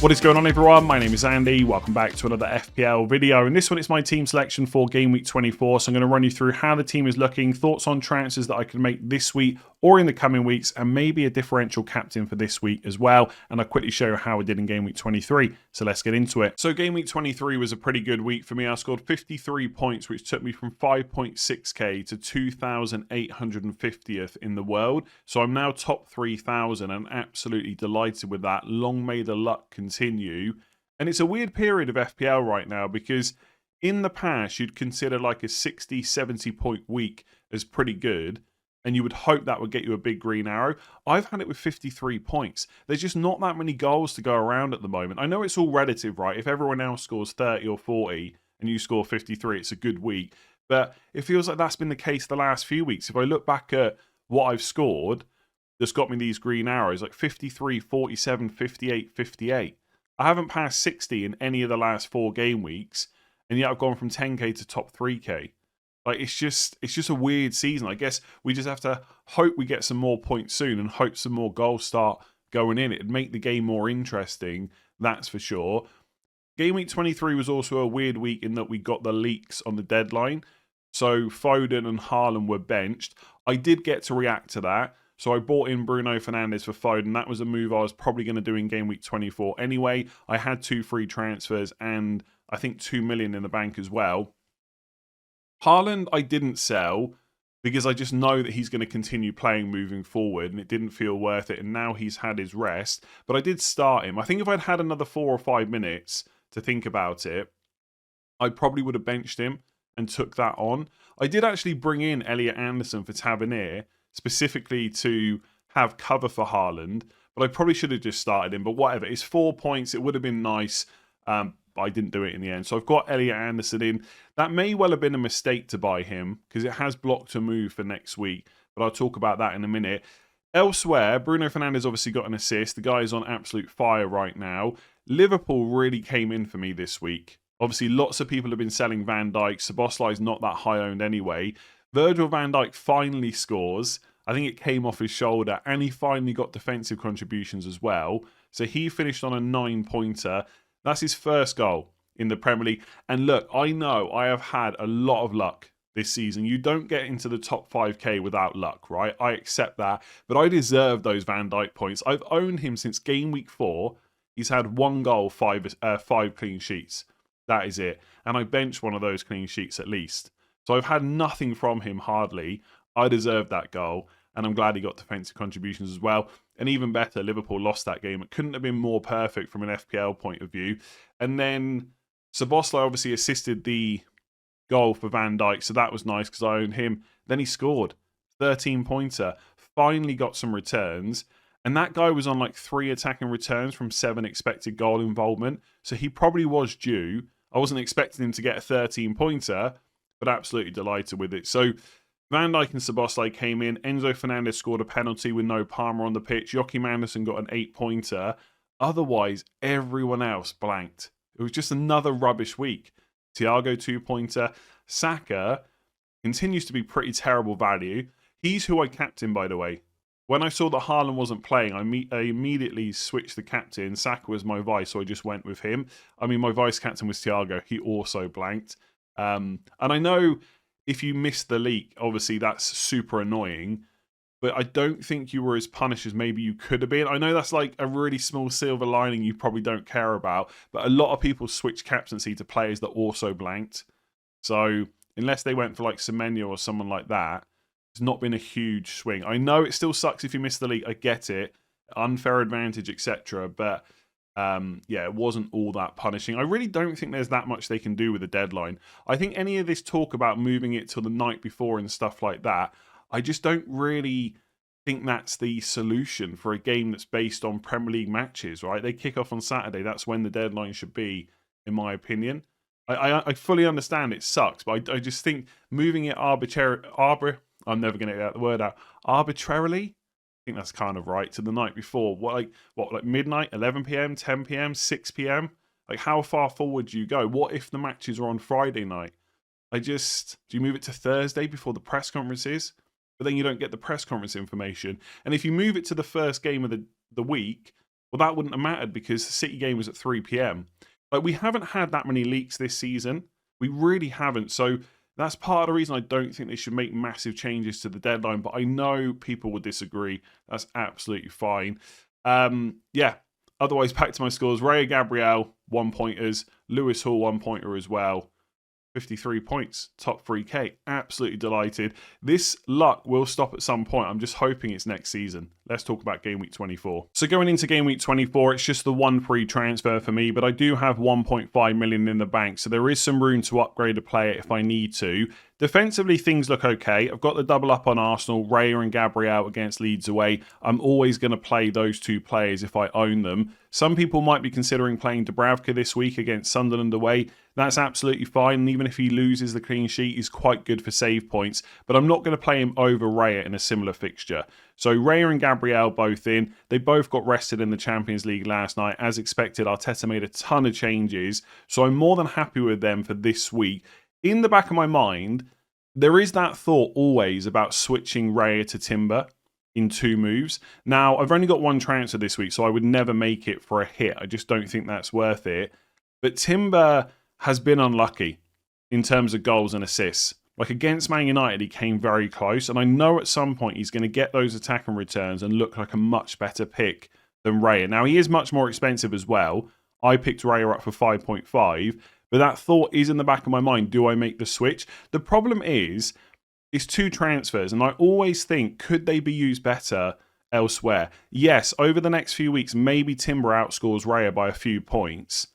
What is going on, everyone? My name is Andy. Welcome back to another FPL video. In this one, it's my team selection for Game Week 24. So I'm going to run you through how the team is looking, thoughts on transfers that I can make this week or in the coming weeks, and maybe a differential captain for this week as well. And I'll quickly show you how I did in Game Week 23. So let's get into it. So Game Week 23 was a pretty good week for me. I scored 53 points, which took me from 5.6k to 2,850th in the world. So I'm now top 3,000 and absolutely delighted with that. Long may the luck continue. And it's a weird period of FPL right now because in the past you'd consider like a 60-70 point week as pretty good and you would hope that would get you a big green arrow. I've had it with 53 points. There's just not that many goals to go around at the moment. I know it's all relative, right? If everyone else scores 30 or 40 and you score 53, it's a good week. But it feels like that's been the case the last few weeks. If I look back at what I've scored that's got me these green arrows, like 53, 47, 58, 58. I haven't passed 60 in any of the last 4 game weeks, and yet I've gone from 10k to top 3k. Like it's just a weird season. I guess we just have to hope we get some more points soon and hope some more goals start going in. It'd make the game more interesting, that's for sure. Game week 23 was also a weird week in that we got the leaks on the deadline. So Foden and Haaland were benched. I did get to react to that. So I bought in Bruno Fernandes for Foden. That was a move I was probably going to do in Game Week 24 anyway. I had 2 free transfers and I think 2 million in the bank as well. Haaland I didn't sell because I just know that he's going to continue playing moving forward and it didn't feel worth it. And now he's had his rest. But I did start him. I think if I'd had another 4 or 5 minutes to think about it, I probably would have benched him and took that on. I did actually bring in Elliot Anderson for Tavernier, specifically to have cover for Haaland, but I probably should have just started him, but whatever. It's 4 points. It would have been nice, but I didn't do it in the end. So I've got Elliot Anderson in. That may well have been a mistake to buy him because it has blocked a move for next week, but I'll talk about that in a minute. Elsewhere, Bruno Fernandes obviously got an assist. The guy is on absolute fire right now. Liverpool really came in for me this week. Obviously, lots of people have been selling Van Dijk. Szoboszlai's not that high owned anyway. Virgil van Dijk finally scores. I think it came off his shoulder and he finally got defensive contributions as well. So he finished on a 9-pointer. That's his first goal in the Premier League. And look, I know I have had a lot of luck this season. You don't get into the top 5k without luck, right? I accept that. But I deserve those Van Dijk points. I've owned him since Game Week 4. He's had 1 goal, 5 clean sheets. That is it. And I benched one of those clean sheets at least. So I've had nothing from him hardly. I deserved that goal. And I'm glad he got defensive contributions as well. And even better, Liverpool lost that game. It couldn't have been more perfect from an FPL point of view. And then Szoboszlai obviously assisted the goal for Van Dijk. So that was nice because I owned him. Then he scored. 13-pointer. Finally got some returns. And that guy was on like 3 attacking returns from 7 expected goal involvement. So he probably was due. I wasn't expecting him to get a 13-pointer, but absolutely delighted with it. So Van Dijk and Szoboszlai came in. Enzo Fernandez scored a penalty with no Palmer on the pitch. Joachim Andersen got an 8-pointer. Otherwise, everyone else blanked. It was just another rubbish week. Thiago 2-pointer. Saka continues to be pretty terrible value. He's who I captained, by the way. When I saw that Haaland wasn't playing, I immediately switched the captain. Saka was my vice, so I just went with him. I mean, my vice captain was Thiago. He also blanked. And I know if you missed the leak, obviously that's super annoying. But I don't think you were as punished as maybe you could have been. I know that's like a really small silver lining you probably don't care about. But a lot of people switch captaincy to players that also blanked. So unless they went for like Semenyo or someone like that, it's not been a huge swing. I know it still sucks if you miss the league. I get it. Unfair advantage, etc. But yeah, it wasn't all that punishing. I really don't think there's that much they can do with the deadline. I think any of this talk about moving it till the night before and stuff like that, I just don't really think that's the solution for a game that's based on Premier League matches, right? They kick off on Saturday. That's when the deadline should be, in my opinion. I fully understand it sucks, but I just think moving it I'm never going to get the word out. Arbitrarily? I think that's kind of right. To the night before. What, like midnight, 11 p.m., 10 p.m., 6 p.m.? Like, how far forward do you go? What if the matches are on Friday night? Do you move it to Thursday before the press conference is? But then you don't get the press conference information. And if you move it to the first game of the week, Well, that wouldn't have mattered because the City game was at 3 p.m. Like, we haven't had that many leaks this season. We really haven't. So that's part of the reason I don't think they should make massive changes to the deadline. But I know people would disagree. That's absolutely fine. Yeah. Otherwise, back to my scores. Raya Gabriel, 1-pointers. Lewis Hall, 1-pointer as well. 53 points, top 3K. Absolutely delighted. This luck will stop at some point. I'm just hoping it's next season. Let's talk about Game Week 24. So going into Game Week 24, it's just the one free transfer for me, but I do have 1.5 million in the bank, so there is some room to upgrade a player if I need to. Defensively, things look okay. I've got the double up on Arsenal, Raya and Gabriel against Leeds away. I'm always going to play those two players if I own them. Some people might be considering playing Dubravka this week against Sunderland away. That's absolutely fine, and even if he loses the clean sheet, he's quite good for save points, but I'm not going to play him over Raya in a similar fixture. So Raya and Gabriel both in. They both got rested in the Champions League last night. As expected, Arteta made a ton of changes, so I'm more than happy with them for this week. In the back of my mind, there is that thought always about switching Raya to Timber in 2 moves. Now, I've only got 1 transfer this week, so I would never make it for a hit. I just don't think that's worth it. But Timber has been unlucky in terms of goals and assists. Like against Man United, he came very close, and I know at some point he's going to get those attack and returns and look like a much better pick than Raya. Now, he is much more expensive as well. I picked Raya up for 5.5, but that thought is in the back of my mind. Do I make the switch? The problem is, it's 2 transfers, and I always think, could they be used better elsewhere? Yes, over the next few weeks, maybe Timber outscores Raya by a few points,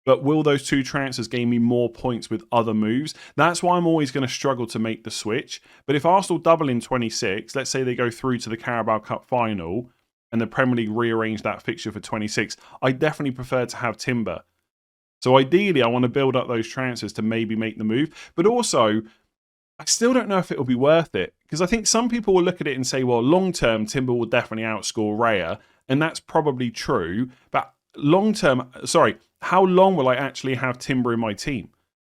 but will those 2 transfers gain me more points with other moves? That's why I'm always going to struggle to make the switch. But if Arsenal double in 26, let's say they go through to the Carabao Cup final and the Premier League rearrange that fixture for 26, I definitely prefer to have Timber. So ideally, I want to build up those transfers to maybe make the move. But also, I still don't know if it will be worth it. Because I think some people will look at it and say, well, long-term, Timber will definitely outscore Raya. And that's probably true. But how long will I actually have Timber in my team?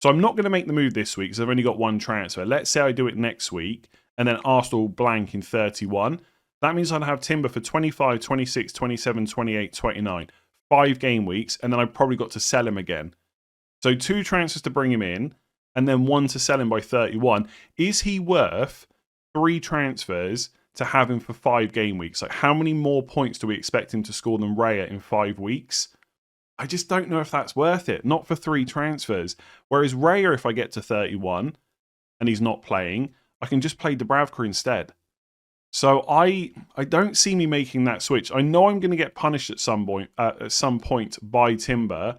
So I'm not going to make the move this week because I've only got 1 transfer. Let's say I do it next week and then Arsenal blank in 31. That means I'd have Timber for 25, 26, 27, 28, 29. 5 game weeks, and then I've probably got to sell him again. So 2 transfers to bring him in and then 1 to sell him by 31. Is he worth 3 transfers to have him for 5 game weeks? Like, how many more points do we expect him to score than Raya in 5 weeks? I just don't know if that's worth it. Not for 3 transfers. Whereas Raya, if I get to 31 and he's not playing, I can just play Dubravka instead. So I don't see me making that switch. I know I'm going to get punished at some point by Timber,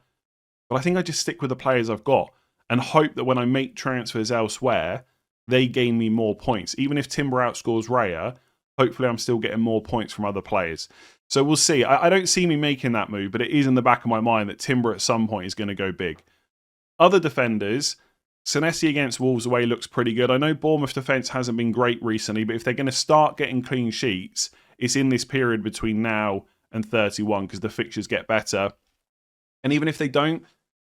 but I think I just stick with the players I've got and hope that when I make transfers elsewhere, they gain me more points. Even if Timber outscores Raya, hopefully I'm still getting more points from other players. So we'll see. I don't see me making that move, but it is in the back of my mind that Timber at some point is going to go big. Other defenders, Senesi against Wolves away looks pretty good. I know Bournemouth defence hasn't been great recently, but if they're going to start getting clean sheets, it's in this period between now and 31 because the fixtures get better. And even if they don't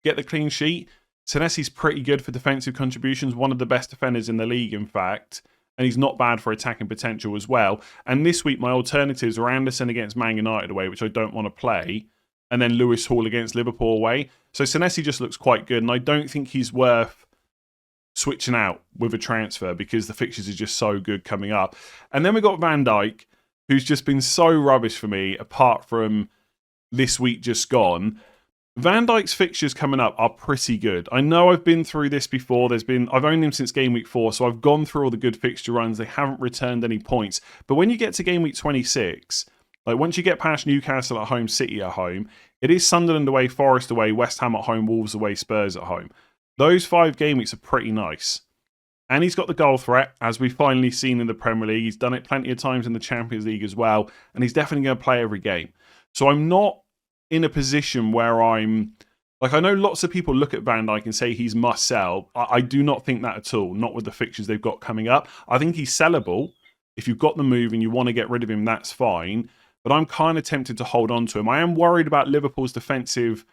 get the clean sheet, Senesi's pretty good for defensive contributions, one of the best defenders in the league, in fact. And he's not bad for attacking potential as well. And this week, my alternatives are Anderson against Man United away, which I don't want to play, and then Lewis Hall against Liverpool away. So Senesi just looks quite good, and I don't think he's worth switching out with a transfer because the fixtures are just so good coming up. And then we got Van Dijk, who's just been so rubbish for me, apart from this week just gone. Van Dijk's fixtures coming up are pretty good. I know I've been through this before. I've owned him since Game Week 4, so I've gone through all the good fixture runs. They haven't returned any points. But when you get to Game Week 26, like once you get past Newcastle at home, City at home, it is Sunderland away, Forest away, West Ham at home, Wolves away, Spurs at home. Those 5 game weeks are pretty nice. And he's got the goal threat, as we've finally seen in the Premier League. He's done it plenty of times in the Champions League as well. And he's definitely going to play every game. So I'm not in a position where I'm... Like, I know lots of people look at Van Dijk and say he's must sell. I do not think that at all. Not with the fixtures they've got coming up. I think he's sellable. If you've got the move and you want to get rid of him, that's fine. But I'm kind of tempted to hold on to him. I am worried about Liverpool's defensive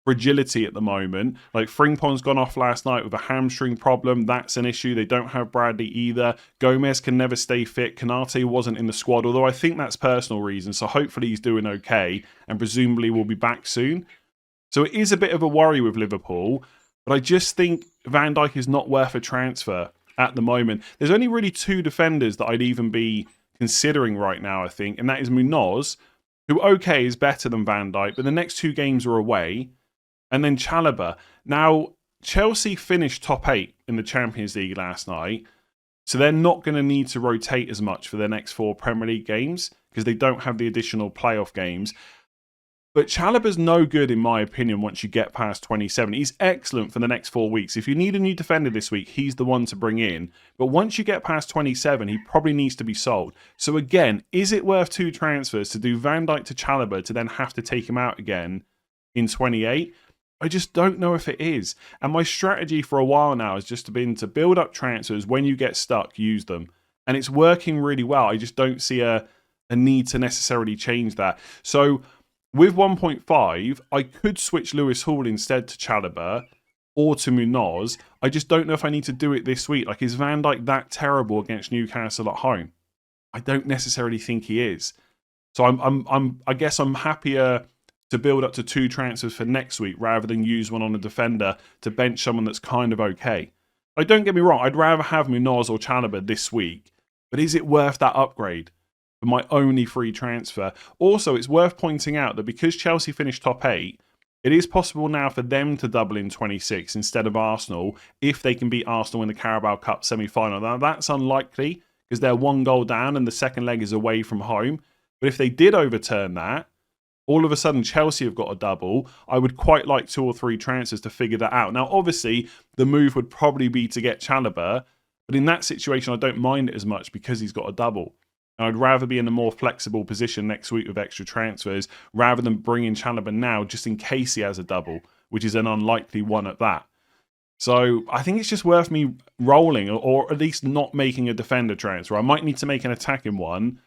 fragility at the moment. Like Frimpong's gone off last night with a hamstring problem. That's an issue. They don't have Bradley either. Gomez can never stay fit. Konate wasn't in the squad, although I think that's personal reasons. So hopefully he's doing okay and presumably will be back soon. So it is a bit of a worry with Liverpool, but I just think Van Dijk is not worth a transfer at the moment. There's only really 2 defenders that I'd even be considering right now, I think, and that is Munoz, who, okay, is better than Van Dijk, but the next 2 games are away, and then Chalobah. Now, Chelsea finished top 8 in the Champions League last night, so they're not going to need to rotate as much for their next 4 Premier League games because they don't have the additional playoff games. But Chalobah's no good, in my opinion, once you get past 27. He's excellent for the next 4 weeks. If you need a new defender this week, he's the one to bring in. But once you get past 27, he probably needs to be sold. So again, is it worth 2 transfers to do Van Dijk to Chalobah to then have to take him out again in 28? I just don't know if it is. And my strategy for a while now has just been to build up transfers. When you get stuck, use them. And it's working really well. I just don't see a need to necessarily change that. So with 1.5, I could switch Lewis Hall instead to Chalobah or to Munoz. I just don't know if I need to do it this week. Like, is Van Dijk that terrible against Newcastle at home? I don't necessarily think he is. So I guess I'm happier to build up to 2 transfers for next week rather than use one on a defender to bench someone that's kind of okay. Like, don't get me wrong, I'd rather have Munoz or Chalobah this week, but is it worth that upgrade for my only free transfer? Also, it's worth pointing out that because Chelsea finished top 8, it is possible now for them to double in 26 instead of Arsenal if they can beat Arsenal in the Carabao Cup semi-final. Now, that's unlikely because they're 1 goal down and the second leg is away from home. But if they did overturn that, all of a sudden Chelsea have got a double. I would quite like 2 or 3 transfers to figure that out. Now, obviously, the move would probably be to get Chalobah, but in that situation, I don't mind it as much because he's got a double. And I'd rather be in a more flexible position next week with extra transfers rather than bringing Chalobah now just in case he has a double, which is an unlikely one at that. So I think it's just worth me rolling or at least not making a defender transfer. I might need to make an attacking one,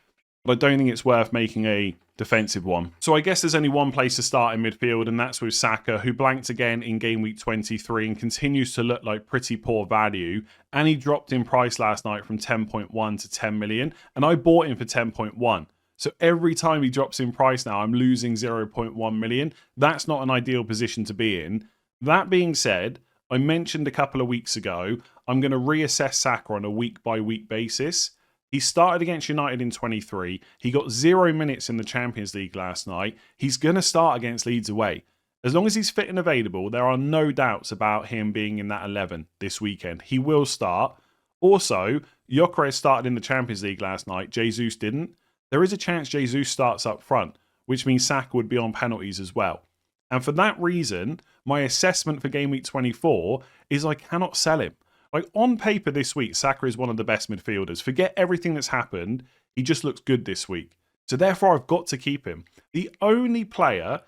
but I don't think it's worth making a defensive one. So I guess there's only one place to start in midfield, and that's with Saka, who blanked again in game week 23 and continues to look like pretty poor value. And he dropped in price last night from 10.1 to 10 million, and I bought him for 10.1. So every time he drops in price now, I'm losing 0.1 million. That's not an ideal position to be in. That being said, I mentioned a couple of weeks ago, I'm going to reassess Saka on a week-by-week basis. He started against United in 23. He got 0 minutes in the Champions League last night. He's going to start against Leeds away. As long as he's fit and available, there are no doubts about him being in that 11 this weekend. He will start. Also, Gyökeres started in the Champions League last night. Jesus didn't. There is a chance Jesus starts up front, which means Saka would be on penalties as well. And for that reason, my assessment for Game Week 24 is I cannot sell him. Like, on paper this week, Saka is one of the best midfielders. Forget everything that's happened. He just looks good this week. So therefore, I've got to keep him. The only player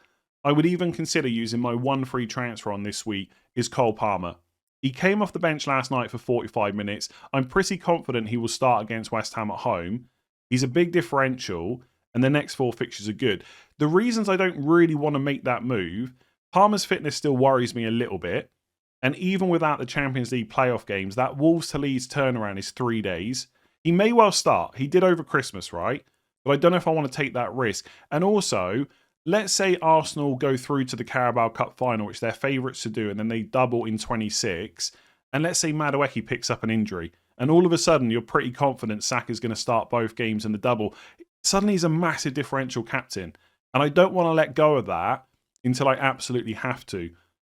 I would even consider using my 1 free transfer on this week is Cole Palmer. He came off the bench last night for 45 minutes. I'm pretty confident he will start against West Ham at home. He's a big differential, and the next 4 fixtures are good. The reasons I don't really want to make that move, Palmer's fitness still worries me a little bit. And even without the Champions League playoff games, that Wolves to Leeds turnaround is 3 days. He may well start. He did over Christmas, right? But I don't know if I want to take that risk. And also, let's say Arsenal go through to the Carabao Cup final, which they're favourites to do, and then they double in 26. And let's say Madueke picks up an injury. And all of a sudden, you're pretty confident Saka's going to start both games in the double. Suddenly, he's a massive differential captain. And I don't want to let go of that until I absolutely have to.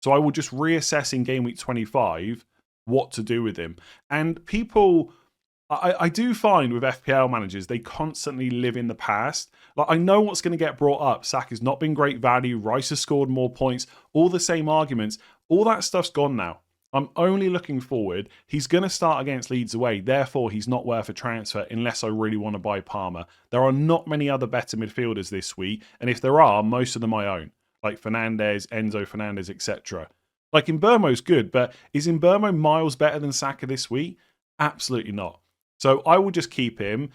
So I will just reassess in Game Week 25 what to do with him. And people, I do find with FPL managers, they constantly live in the past. Like, I know what's going to get brought up. Saka's not been great value. Rice has scored more points. All the same arguments. All that stuff's gone now. I'm only looking forward. He's going to start against Leeds away. Therefore, he's not worth a transfer unless I really want to buy Palmer. There are not many other better midfielders this week. And if there are, most of them I own. Like Fernandes, Enzo Fernandez, etc. Like, Mbeumo's good, but is Mbeumo miles better than Saka this week? Absolutely not. So I will just keep him,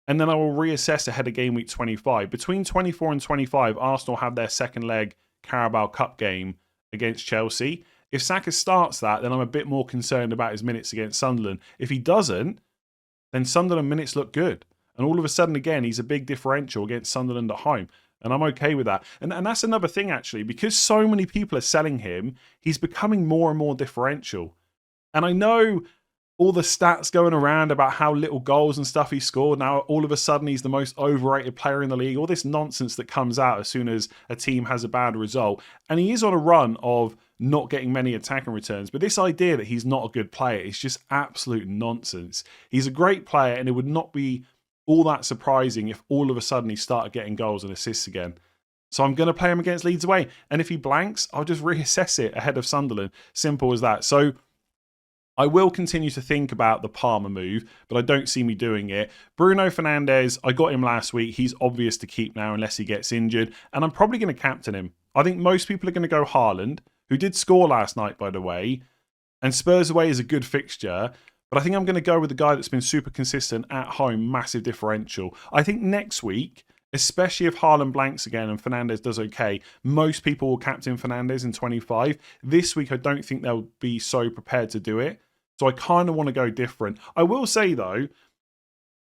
and then I will reassess ahead of Game Week 25. Between 24 and 25, Arsenal have their second leg Carabao Cup game against Chelsea. If Saka starts that, then I'm a bit more concerned about his minutes against Sunderland. If he doesn't, then Sunderland minutes look good. And all of a sudden, again, he's a big differential against Sunderland at home. And I'm okay with that. And that's another thing, actually. Because so many people are selling him, he's becoming more and more differential. And I know all the stats going around about how little goals and stuff he scored. Now, all of a sudden, he's the most overrated player in the league. All this nonsense that comes out as soon as a team has a bad result. And he is on a run of not getting many attacking returns. But this idea that he's not a good player is just absolute nonsense. He's a great player, and it would not be all that surprising if all of a sudden he started getting goals and assists again. So I'm going to play him against Leeds away. And if he blanks, I'll just reassess it ahead of Sunderland. Simple as that. So I will continue to think about the Palmer move, but I don't see me doing it. Bruno Fernandes, I got him last week. He's obvious to keep now unless he gets injured. And I'm probably going to captain him. I think most people are going to go Haaland, who did score last night, by the way. And Spurs away is a good fixture. But I think I'm going to go with the guy that's been super consistent at home, massive differential. I think next week, especially if Haaland blanks again and Fernandes does okay, most people will captain Fernandes in 25. This week, I don't think they'll be so prepared to do it. So I kind of want to go different. I will say, though,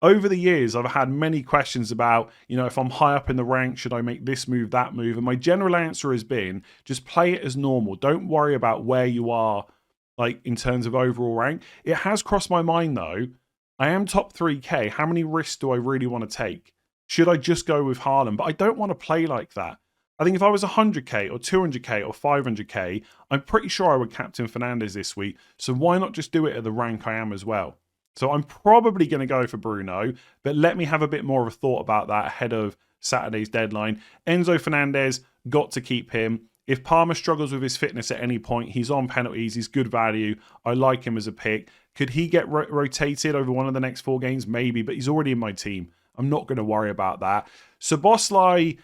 over the years, I've had many questions about, if I'm high up in the rank, should I make this move, that move? And my general answer has been, just play it as normal. Don't worry about where you are, like in terms of overall rank. It has crossed my mind, though. I am top 3K. How many risks do I really want to take? Should I just go with Haaland? But I don't want to play like that. I think if I was 100k or 200k or 500k, I'm pretty sure I would captain Fernandes this week. So why not just do it at the rank I am as well? So I'm probably going to go for Bruno, but let me have a bit more of a thought about that ahead of Saturday's deadline. Enzo Fernandez, got to keep him. If Palmer struggles with his fitness at any point, he's on penalties, he's good value. I like him as a pick. Could he get rotated over one of the next 4 games? Maybe, but he's already in my team. I'm not going to worry about that. Szoboszlai,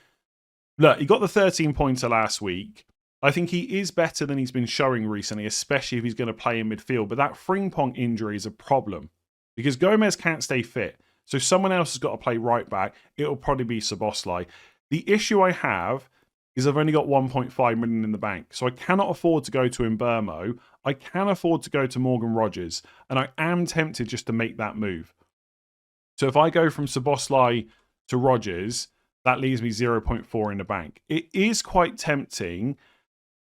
look, he got the 13-pointer last week. I think he is better than he's been showing recently, especially if he's going to play in midfield. But that Frimpong injury is a problem because Gomez can't stay fit. So someone else has got to play right back. It'll probably be Szoboszlai. The issue I have is I've only got 1.5 million in the bank. So I cannot afford to go to Mbeumo. I can afford to go to Morgan Rogers. And I am tempted just to make that move. So if I go from Szoboszlai to Rogers, that leaves me 0.4 in the bank. It is quite tempting.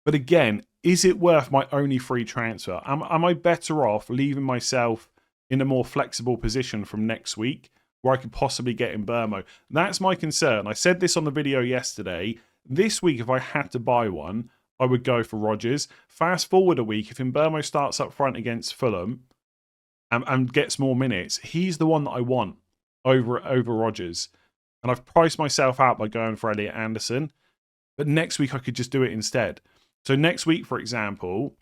But again, is it worth my only free transfer? Am I better off leaving myself in a more flexible position from next week where I could possibly get Mbeumo? That's my concern. I said this on the video yesterday. This week, if I had to buy one, I would go for Rogers. Fast forward a week, if Mbeumo starts up front against Fulham and gets more minutes, he's the one that I want over Rogers. And I've priced myself out by going for Elliot Anderson. But next week, I could just do it instead. So next week, for example,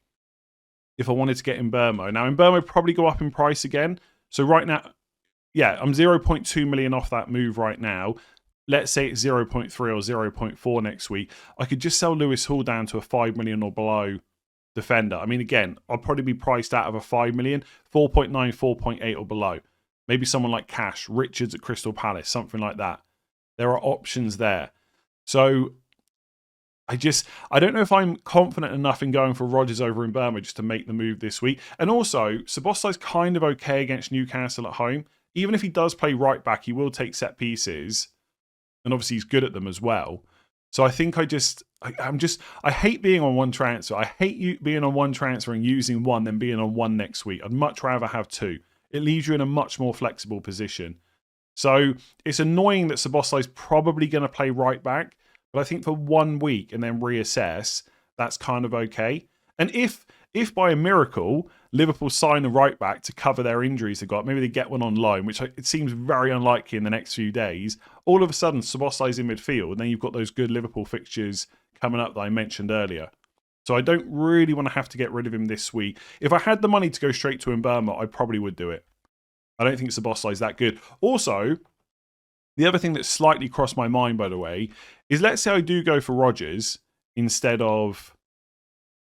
if I wanted to get Mbeumo. Now, Mbeumo probably go up in price again. So right now, yeah, I'm 0.2 million off that move right now. Let's say it's 0.3 or 0.4 next week. I could just sell Lewis Hall down to a 5 million or below defender. I mean, again, I'll probably be priced out of a 5 million, 4.9, 4.8 or below. Maybe someone like Cash, Richards at Crystal Palace, something like that. There are options there. So I don't know if I'm confident enough in going for Rodgers over Mbeumo just to make the move this week. And also, Szoboszlai's kind of okay against Newcastle at home. Even if he does play right back, he will take set pieces. And obviously he's good at them as well. So I think I hate being on one transfer. I hate being on one transfer and using one than being on one next week. I'd much rather have 2. It leaves you in a much more flexible position. So it's annoying that Szoboszlai's probably going to play right back. But I think for 1 week and then reassess, that's kind of okay. And if by a miracle, Liverpool sign a right back to cover their injuries they've got, maybe they get one on loan, which it seems very unlikely in the next few days, all of a sudden Szoboszlai's in midfield, and then you've got those good Liverpool fixtures coming up that I mentioned earlier. So I don't really want to have to get rid of him this week. If I had the money to go straight to Mbeumo, I probably would do it. I don't think Szoboszlai's that good. Also, the other thing that slightly crossed my mind, by the way, is let's say I do go for Rodgers instead of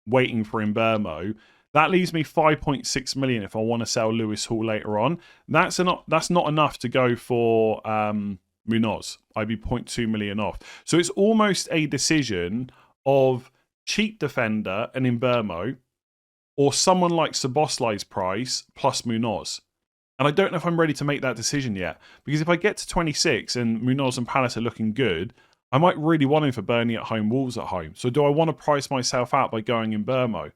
waiting for Mbeumo. That leaves me 5.6 million if I want to sell Lewis Hall later on. That's not enough to go for Munoz. I'd be 0.2 million off. So it's almost a decision of, cheap defender and Imbermo, or someone like Szoboszlai's price plus Munoz. And I don't know if I'm ready to make that decision yet. Because if I get to 26 and Munoz and Palace are looking good, I might really want him for Burnley at home, Wolves at home. So do I want to price myself out by going in Burmo?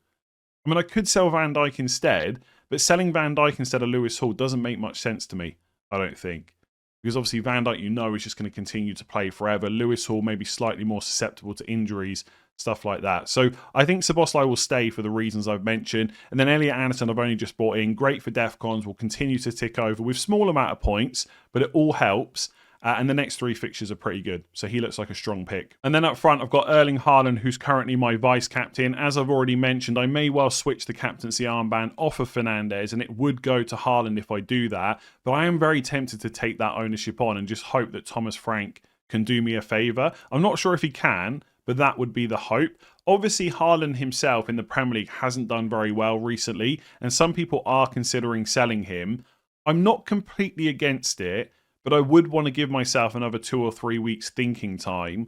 I mean, I could sell Van Dijk instead, but selling Van Dijk instead of Lewis Hall doesn't make much sense to me, I don't think. Because obviously Van Dijk, is just going to continue to play forever. Lewis Hall may be slightly more susceptible to injuries, stuff like that. So I think Szoboszlai will stay for the reasons I've mentioned. And then Elliot Anderson I've only just brought in. Great for DEFCONs, will continue to tick over with small amount of points, but it all helps. And the next 3 fixtures are pretty good. So he looks like a strong pick. And then up front, I've got Erling Haaland, who's currently my vice-captain. As I've already mentioned, I may well switch the captaincy armband off of Fernandes, and it would go to Haaland if I do that. But I am very tempted to take that ownership on and just hope that Thomas Frank can do me a favour. I'm not sure if he can, but that would be the hope. Obviously, Haaland himself in the Premier League hasn't done very well recently, and some people are considering selling him. I'm not completely against it, but I would want to give myself another 2 or 3 weeks thinking time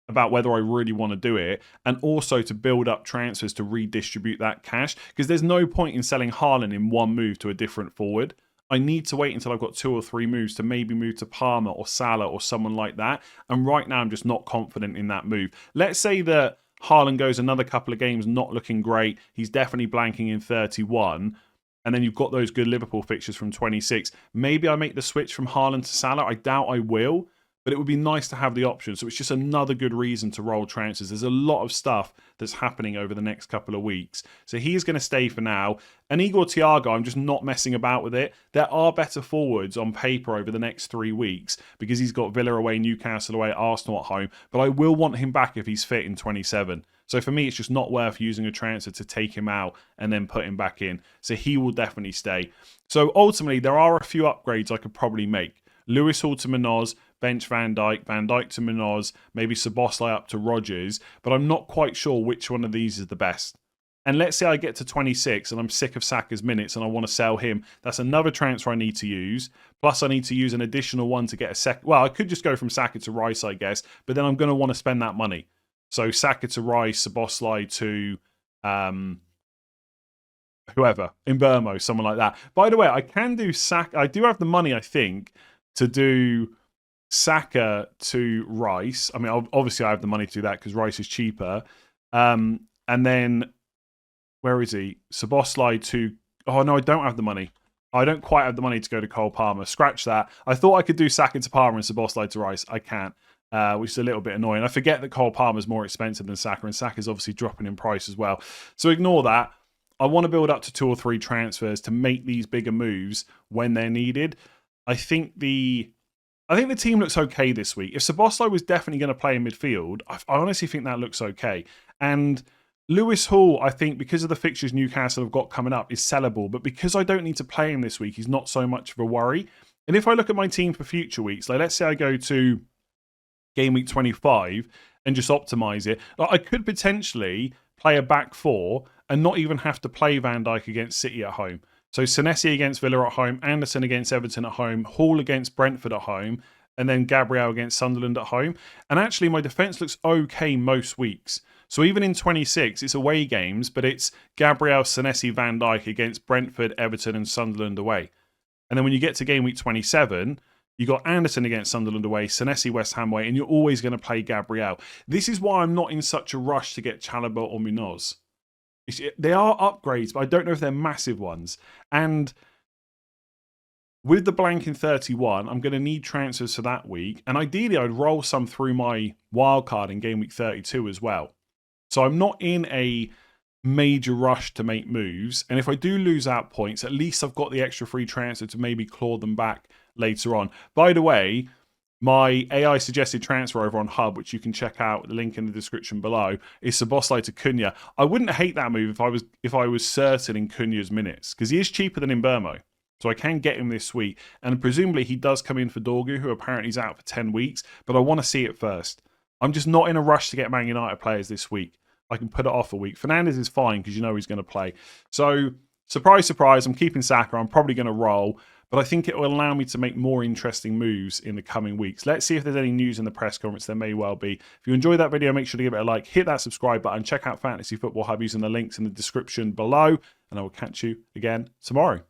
about whether I really want to do it, and also to build up transfers to redistribute that cash, because there's no point in selling Haaland in one move to a different forward. I need to wait until I've got 2 or 3 moves to maybe move to Palmer or Salah or someone like that. And right now I'm just not confident in that move. Let's say that Haaland goes another couple of games not looking great. He's definitely blanking in 31. And then you've got those good Liverpool fixtures from 26. Maybe I make the switch from Haaland to Salah. I doubt I will, but it would be nice to have the option. So it's just another good reason to roll transfers. There's a lot of stuff that's happening over the next couple of weeks. So he's going to stay for now. And Igor Thiago, I'm just not messing about with it. There are better forwards on paper over the next 3 weeks because he's got Villa away, Newcastle away, Arsenal at home. But I will want him back if he's fit in 27. So for me, it's just not worth using a transfer to take him out and then put him back in. So he will definitely stay. So ultimately, there are a few upgrades I could probably make. Lewis Hall to Munoz, bench Van Dijk to Munoz, maybe Szoboszlai up to Rodgers, but I'm not quite sure which one of these is the best. And let's say I get to 26 and I'm sick of Saka's minutes and I want to sell him. That's another transfer I need to use. Plus I need to use an additional one to get a second. Well, I could just go from Saka to Rice, I guess, but then I'm going to want to spend that money. So Saka to Rice, Szoboszlai to whoever, Imbermo, someone like that. By the way, I can do Saka. I do have the money, I think, to do Saka to Rice. I mean, obviously I have the money to do that because Rice is cheaper. And then, where is he? Szoboszlai to... Oh, no, I don't have the money. I don't quite have the money to go to Cole Palmer. Scratch that. I thought I could do Saka to Palmer and Szoboszlai to Rice. I can't. Which is a little bit annoying. I forget that Cole Palmer is more expensive than Saka, and Saka is obviously dropping in price as well. So ignore that. I want to build up to 2 or 3 transfers to make these bigger moves when they're needed. I think the team looks okay this week. If Szoboszlai was definitely going to play in midfield, I honestly think that looks okay. And Lewis Hall, I think, because of the fixtures Newcastle have got coming up, is sellable. But because I don't need to play him this week, he's not so much of a worry. And if I look at my team for future weeks, like let's say I go to Gameweek 25 and just optimize it, I could potentially play a back 4 and not even have to play Van Dijk against City at home. So Senesi against Villa at home, Anderson against Everton at home, Hall against Brentford at home, and then Gabriel against Sunderland at home. And actually my defence looks okay most weeks. So even in 26, it's away games, but it's Gabriel, Senesi, Van Dijk against Brentford, Everton and Sunderland away. And then when you get to Gameweek 27, you got Anderson against Sunderland away, Senesi West Ham away, and you're always going to play Gabriel. This is why I'm not in such a rush to get Chalobah or Munoz. They are upgrades, but I don't know if they're massive ones. And with the blank in 31, I'm going to need transfers for that week. And ideally, I'd roll some through my wildcard in Game Week 32 as well. So I'm not in a major rush to make moves. And if I do lose out points, at least I've got the extra free transfer to maybe claw them back later on. By the way, my AI suggested transfer over on Hub, which you can check out, the link in the description below, is Szoboszlai to Cunha. I wouldn't hate that move if I was certain in Cunha's minutes, because he is cheaper than Imbermo. So I can get him this week. And presumably he does come in for Dorgu, who apparently is out for 10 weeks, but I want to see it first. I'm just not in a rush to get Man United players this week. I can put it off a week. Fernandes is fine because you know he's going to play. So, surprise, surprise, I'm keeping Saka. I'm probably going to roll. but I think it will allow me to make more interesting moves in the coming weeks. Let's see if there's any news in the press conference. There may well be. If you enjoyed that video, make sure to give it a like, hit that subscribe button, check out Fantasy Football Hub using the links in the description below, and I will catch you again tomorrow.